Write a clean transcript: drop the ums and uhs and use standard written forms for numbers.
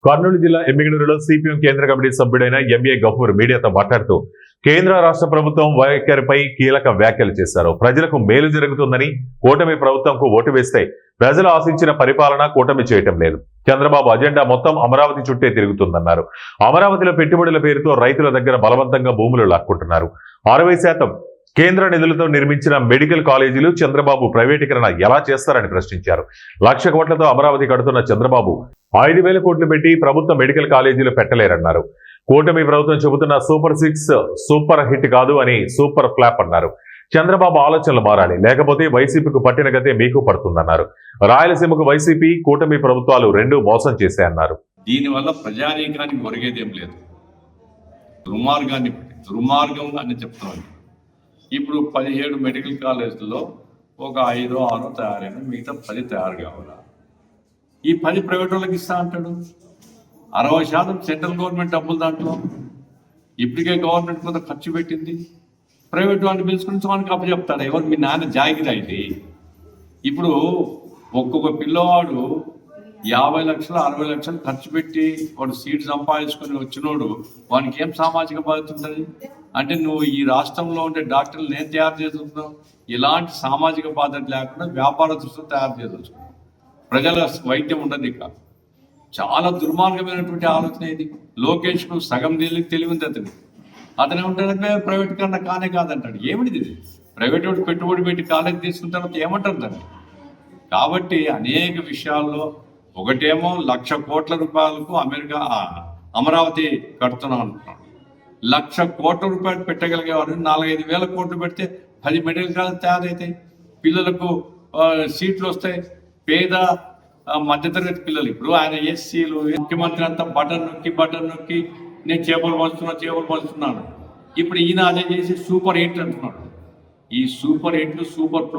కర్నూలు జిల్లా ఎమ్మిగనూరులో సిపిఎం కేంద్ర committee సభ్యుడైన MA Gafoor మీడియాతో మాట్లాడుతూ కేంద్ర రాష్ట్ర ప్రభుత్వం వైఖరిపై కీలక వ్యాఖ్యలు చేశారు. ప్రజలకు మేలు జరుగుతుందని కూటమి ప్రభుత్వంకు ఓటు వేస్తే ప్రజలు ఆశించిన పరిపాలన కూటమి చేయటం లేదు. చంద్రబాబు అజెండా మొత్తం అమరావతి చుట్టే తిరుగుతుందన్నారు. అమరావతిలో పెట్టుబడుల పేరుతో రైతుల దగ్గర బలవంతంగా భూములు లాక్కుంటున్నారు. 60% కేంద్ర నిధులతో నిర్మించిన మెడికల్ కాలేజీలు చంద్రబాబు ప్రైవేటీకరణ ఎలా చేస్తారని ప్రశ్నించారు. 1,00,000 కోట్లతో అమరావతి కడుతున్న చంద్రబాబు 5,000 కోట్లు పెట్టి ప్రభుత్వ మెడికల్ కాలేజీలు పెట్టలేరన్నారు. కూటమి ప్రభుత్వం చెబుతున్న సూపర్ 6 సూపర్ హిట్ కాదు అని సూపర్ ఫ్లాప్ అన్నారు. చంద్రబాబు ఆలోచనలు మారాలి, లేకపోతే వైసీపీకి పట్టిన గతే మీకు పడుతుందన్నారు. రాయలసీమకు వైసీపీ కూటమి ప్రభుత్వాలు రెండూ మోసం చేశాయన్నారు. దీనివల్ల ప్రజానీకానికి ఒరిగేదేం లేదు. దుర్మార్గం అని చెప్తున్నాను. ఇప్పుడు 17 మెడికల్ కాలేజీల్లో ఒక 5-6 తయారైన, మిగతా 10 తయారు కావాలా? ఈ 10 ప్రైవేట్ వాళ్ళకి ఇస్తా అంటాడు. 60% సెంట్రల్ గవర్నమెంట్ డబ్బులు దాంట్లో. ఇప్పటికే గవర్నమెంట్ కొంత ఖర్చు పెట్టింది. ప్రైవేట్ వాడిని పిలుచుకుని వానికి అప్పచెప్తారు. ఎవరు? మీ నాన్న జాగిరా ఇది. ఇప్పుడు ఒక్కొక్క పిల్లవాడు 50 లక్షలు 60 లక్షలు ఖర్చు పెట్టి వాడు సీట్ సంపాదించుకొని వచ్చినోడు వానికి ఏం సామాజిక బాధ్యత ఉంటుంది? అంటే నువ్వు ఈ రాష్ట్రంలో ఉండే డాక్టర్లు నేను తయారు చేస్తున్నావు. ఇలాంటి సామాజిక బాధ్యత లేకుండా వ్యాపార దృష్టితో తయారు చేయదలుచుకున్నావు. ప్రజల వైద్యం ఉండదు. ఇక చాలా దుర్మార్గమైనటువంటి ఆలోచన ఇది. లోకేష్కు సగం తెలివింది అతనే ఉంటాడంటే ప్రైవేట్ కన్నా కానే కాదంటాడు. ఏమిటిది ఇది? ప్రైవేట్ వాడు పెట్టుబడి పెట్టి కాలేజ్ తీసుకున్న తర్వాత ఏమంటారు దాన్ని? కాబట్టి అనేక విషయాల్లో ఒకటేమో 1,00,000 కోట్ల రూపాయలకు అమరావతి కడుతున్నాం అంటున్నాడు. 1,00,000 కోట్ల రూపాయలు పెట్టగలిగేవారు 4-5 వేల కోట్లు పెడితే 10 మెడికల్ కాలేజ్ తయారవుతాయి. పిల్లలకు సీట్లు వస్తాయి. పేద మధ్యతరగతి పిల్లలు. ఇప్పుడు ఆయన ఎస్సీలు ముఖ్యమంత్రి అంతా బటన్ నొక్కి నేను చేపలు పంచుతున్నాను. ఇప్పుడు ఈయన అదే చేసి సూపర్ 8 అంటున్నాడు. ఈ సూపర్ 8 సూపర్